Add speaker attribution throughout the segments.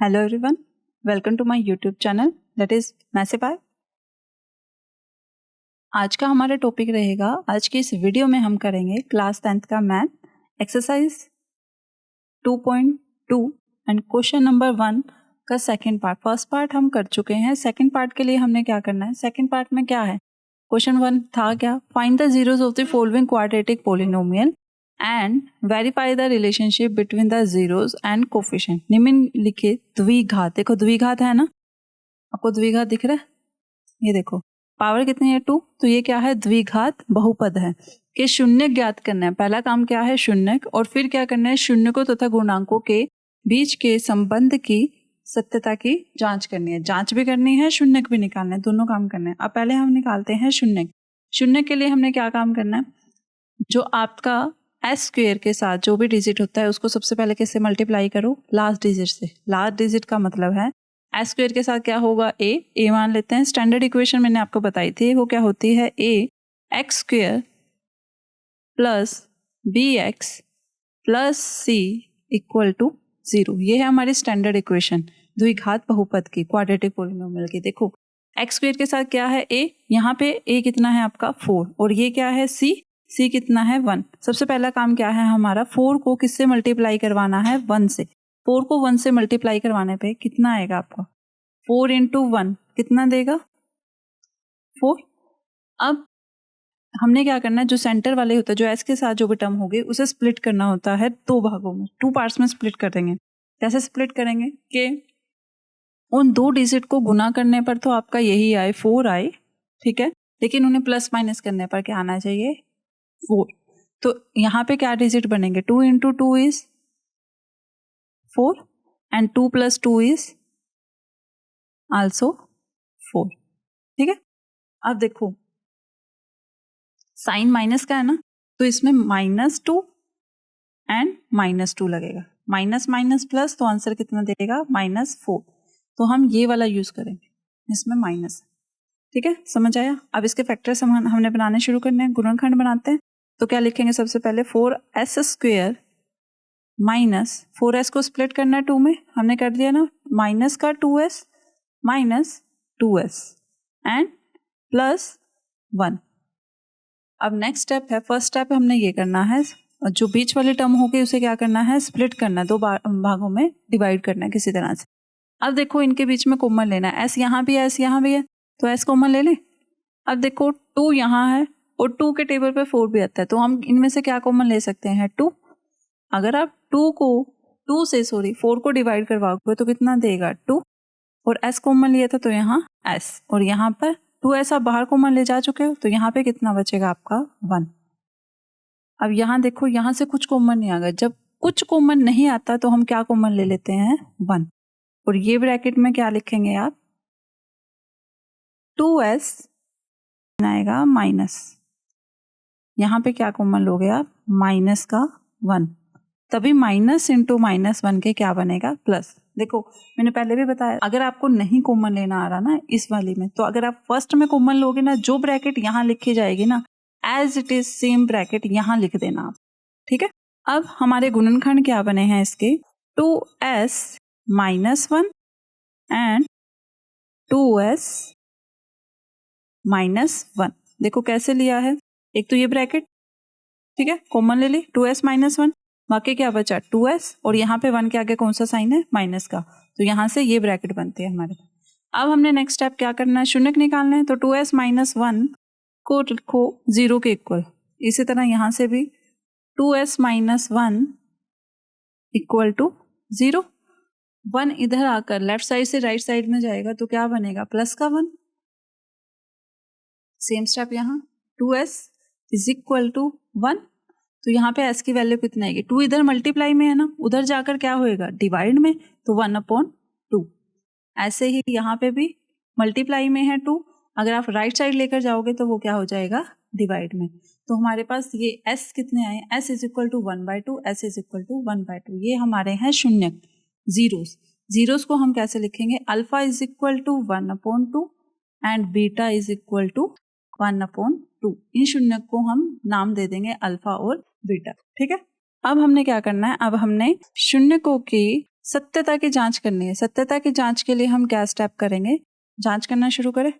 Speaker 1: Hello everyone, welcome to my YouTube channel that is मैसिफाई। आज का हमारा टॉपिक रहेगा, आज की इस वीडियो में हम करेंगे क्लास 10th का math exercise 2.2 and question number 1 का सेकंड पार्ट। फर्स्ट पार्ट हम कर चुके हैं, सेकंड पार्ट के लिए हमने क्या करना है। सेकंड पार्ट में क्या है, क्वेश्चन 1 था क्या, find the zeros of the following quadratic polynomial and verify the relationship between the zeros and coefficient. निम्नलिखित द्विघात, देखो द्विघात है ना, आपको द्विघात दिख रहा है, ये देखो पावर कितनी है 2, तो ये क्या है, द्विघात बहुपद है कि शून्य ज्ञात करना है। पहला काम क्या है, शून्य, और फिर क्या करना है, शून्यकों तथा गुणांकों के बीच के संबंध की सत्यता की जांच करनी है। जांच भी करनी है, शून्यक भी निकालना है, दोनों काम करना है। अब पहले हम निकालते हैं शून्यक। शून्यक के लिए हमने क्या काम करना है, जो आपका एस स्क्वेयर के साथ जो भी डिजिट होता है उसको सबसे पहले किससे मल्टीप्लाई करो, लास्ट डिजिट से। लास्ट डिजिट का मतलब है एस स्क्वेयर के साथ क्या होगा, ए मान लेते हैं। स्टैंडर्ड इक्वेशन मैंने आपको बताई थी, वो क्या होती है, a x square plus b x plus c equal to 0। ये है हमारी स्टैंडर्ड इक्वेशन द्विघात बहुपद की, क्वाड्रेटिक पॉलिनोमियल की। देखो एक्स स्क्वेयर के साथ क्या है, ए, यहाँ पे ए कितना है आपका 4, और ये क्या है सी कितना है 1। सबसे पहला काम क्या है हमारा, 4 को किससे मल्टीप्लाई करवाना है, 1 से। 4 को 1 से मल्टीप्लाई करवाने पे कितना आएगा आपका, 4 इंटू 1 कितना देगा, 4। अब हमने क्या करना है, जो सेंटर वाले होता है, जो एस के साथ जो भी टर्म होगी उसे स्प्लिट करना होता है 2 भागों में, 2 पार्ट्स में स्प्लिट कर देंगे। कैसे स्प्लिट करेंगे कि उन 2 डिजिट को गुना करने पर तो आपका यही आए 4 आए, ठीक है, लेकिन उन्हें प्लस माइनस करने पर क्या आना चाहिए, 4। तो यहाँ पे क्या डिजिट बनेंगे, 2 into 2 is 4 and 2 plus 2 is also 4, ठीक है। अब देखो साइन माइनस का है ना, तो इसमें -2 एंड -2 लगेगा, माइनस माइनस प्लस, तो आंसर कितना देगा, -4। तो हम ये वाला यूज करेंगे, इसमें माइनस, ठीक है, समझ आया। अब इसके फैक्टर्स हमने बनाने शुरू करने हैं, गुणनखंड बनाते हैं। तो क्या लिखेंगे, सबसे पहले 4s स्क्वेयर माइनस 4s को स्प्लिट करना है 2 में, हमने कर दिया ना, माइनस का 2s minus 2s and plus 1। अब नेक्स्ट स्टेप है, फर्स्ट स्टेप हमने ये करना है, जो बीच वाली टर्म होगी उसे क्या करना है, स्प्लिट करना है, 2 भागों में डिवाइड करना है किसी तरह से। अब देखो इनके बीच में कॉमन लेना है, s यहाँ भी है, s यहाँ भी है, तो s कॉमन ले लें। अब देखो 2 यहाँ है और 2 के टेबल पे 4 भी आता है, तो हम इनमें से क्या कॉमन ले सकते हैं, 2। अगर आप 4 को डिवाइड करवाओगे तो कितना देगा, 2, और s कॉमन लिया था तो यहाँ s, और यहाँ पर 2s आप बाहर कॉमन ले जा चुके हो, तो यहाँ पे कितना बचेगा आपका 1। अब यहाँ देखो, यहाँ से कुछ कॉमन नहीं आ गया, जब कुछ कॉमन नहीं आता तो हम क्या कॉमन ले लेते हैं, 1, और ये ब्रैकेट में क्या लिखेंगे आप, 2s आएगा माइनस, यहाँ पे क्या कॉमन लोगे आप, माइनस का 1, तभी माइनस इंटू -1 के क्या बनेगा, प्लस। देखो मैंने पहले भी बताया, अगर आपको नहीं कॉमन लेना आ रहा ना इस वाली में, तो अगर आप फर्स्ट में कॉमन लोगे ना, जो ब्रैकेट यहाँ लिखी जाएगी ना, as it is same bracket यहाँ लिख देना आप, ठीक है। अब हमारे गुणनखंड क्या बने हैं इसके, 2s minus 1 and 2s minus 1। देखो कैसे लिया है, एक तो ये ब्रैकेट, ठीक है, कॉमन ले ली, 2s माइनस 1, बाकी क्या बचा 2s, और यहाँ पे 1 के आगे कौन सा साइन है, माइनस का, तो यहाँ से ये ब्रैकेट बनते हैं हमारे। अब हमने नेक्स्ट स्टेप क्या करना है, शून्यक निकालना है, तो 2s माइनस 1 को लिखो 0 के इक्वल। इसी तरह यहाँ से भी 2s माइनस 1 इक्वल टू 0। 1 इधर आकर लेफ्ट साइड से राइट साइड में जाएगा तो क्या बनेगा, प्लस का 1। सेम स्टेप यहाँ, 2s इज इक्वल टू 1, तो यहाँ पे s की वैल्यू कितना आएगी, 2 इधर मल्टीप्लाई में है ना, उधर जाकर क्या होएगा, डिवाइड में, तो 1/2। ऐसे ही यहाँ पे भी मल्टीप्लाई में है 2, अगर आप राइट साइड लेकर जाओगे तो वो क्या हो जाएगा, डिवाइड में। तो हमारे पास ये s कितने आए, s is equal to 1/2, s is equal to 1/2। ये हमारे हैं शून्यक, जीरोस को हम कैसे लिखेंगे, alpha is equal to 1/2 and beta is equal to 1/2। इन शून्यक को हम नाम दे देंगे अल्फा और बीटा, ठीक है। अब हमने क्या करना है, अब हमने शून्यकों की सत्यता की जांच करनी है। सत्यता की जांच के लिए हम क्या स्टेप करेंगे, जांच करना शुरू करें।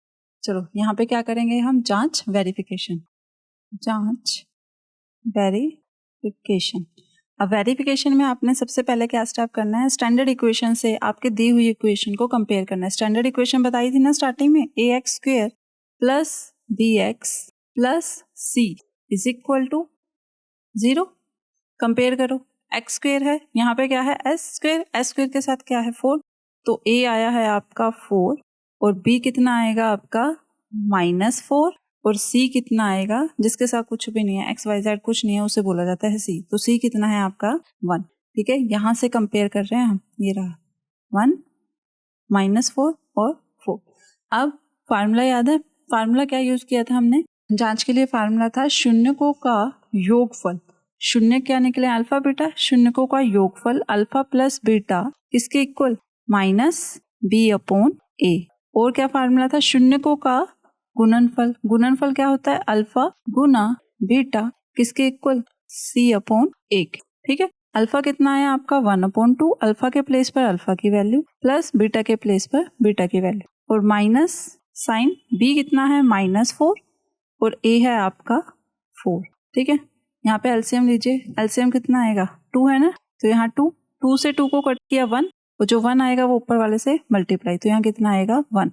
Speaker 1: चलो यहाँ पे क्या करेंगे हम, जांच वेरिफिकेशन, जांच वेरिफिकेशन। अब वेरिफिकेशन में आपने सबसे पहले क्या स्टेप करना है, स्टैंडर्ड इक्वेशन से आपके दी हुई इक्वेशन को कंपेयर करना है। स्टैंडर्ड इक्वेशन बताई थी ना स्टार्टिंग में, ax² plus bx plus c is equal to 0। Compare करो, x² है, यहाँ पे क्या है s² के साथ क्या है 4, तो a आया है आपका 4 और b कितना आएगा आपका -4 और c कितना आएगा, जिसके साथ कुछ भी नहीं है, x y z कुछ नहीं है, उसे बोला जाता है c, तो c कितना है आपका 1। ठीक है, यहाँ से कंपेयर कर रहे हैं हम, ये रहा 1 -4 और 4। अब फार्मूला याद है, फार्मूला क्या यूज किया था हमने जांच के लिए, फार्मूला था शून्यकों का योगफल। शून्य क्या निकले, अल्फा बीटा, शून्यकों का योगफल अल्फा प्लस बीटा किसके इक्वल, -b/a। और क्या फार्मूला था, शून्यकों का गुणनफल। गुणनफल क्या होता है, अल्फा गुना बीटा किसके इक्वल, c/a। ठीक है, अल्फा कितना है आपका 1/2, अल्फा के प्लेस पर अल्फा की वैल्यू प्लस बीटा के प्लेस पर बीटा की वैल्यू, और माइनस साइन b कितना है -4 और a है आपका 4। ठीक है, यहाँ पे एलसीएम लीजिए, एलसीएम कितना आएगा 2 है ना, तो यहाँ 2 से 2 को कट किया 1 और जो 1 आएगा वो ऊपर वाले से मल्टीप्लाई, तो यहाँ कितना आएगा 1।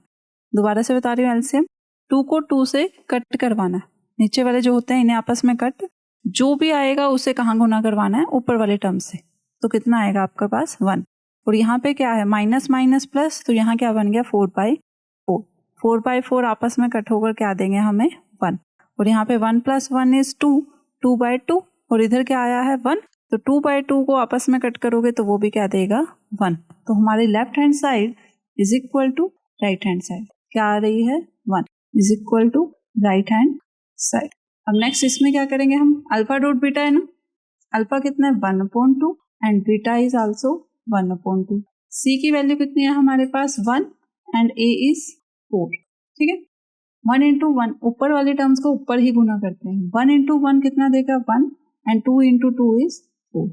Speaker 1: दोबारा से बता रही हूँ, एलसीएम 2 को 2 से कट करवाना है, नीचे वाले जो होते हैं इन्हें आपस में कट, जो भी आएगा उसे कहाँ गुना करवाना है, ऊपर वाले टर्म से, तो कितना आएगा आपके पास 1। और यहाँ पे क्या है माइनस माइनस प्लस, तो यहाँ क्या बन गया 4/4, 4/4 आपस में कट होकर क्या देंगे हमें 1, और यहाँ पे 1 + 1 इज 2, 2/2 और इधर क्या आया है 1, तो 2/2 को आपस में कट करोगे तो वो भी क्या देगा 1। तो हमारी left hand side is equal to right hand side क्या आ रही है 1 is equal to right hand side. अब नेक्स्ट इसमें क्या करेंगे हम, अल्फा डॉट बीटा है ना, अल्फा कितना है 1/2 and beta is also 1/2। c की वैल्यू कितनी है हमारे पास 1 एंड a इज 4। ठीक है, 1 × 1 ऊपर वाले टर्म्स को ऊपर ही गुना करते हैं, 1 × 1 कितना देगा 1 एंड 2 × 2 इज 4।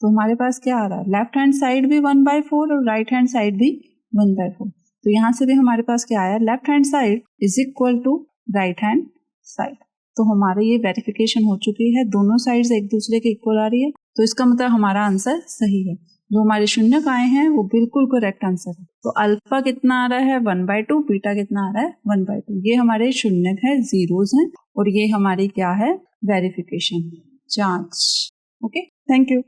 Speaker 1: तो हमारे पास क्या आ रहा है, लेफ्ट हैंड साइड भी 1/4 और राइट हैंड साइड भी 1/4, तो यहाँ से भी हमारे पास क्या आया, left hand side is equal to right hand side. तो हमारे ये वेरिफिकेशन हो चुकी है, दोनों साइड्स एक दूसरे के इक्वल आ रही है, तो इसका मतलब हमारा आंसर सही है। जो हमारे शून्यक आए हैं वो बिल्कुल करेक्ट आंसर है। तो अल्फा कितना आ रहा है 1/2, बीटा कितना आ रहा है 1/2, ये हमारे शून्यक है, जीरोस हैं, और ये हमारी क्या है वेरिफिकेशन जांच। Okay, thank you.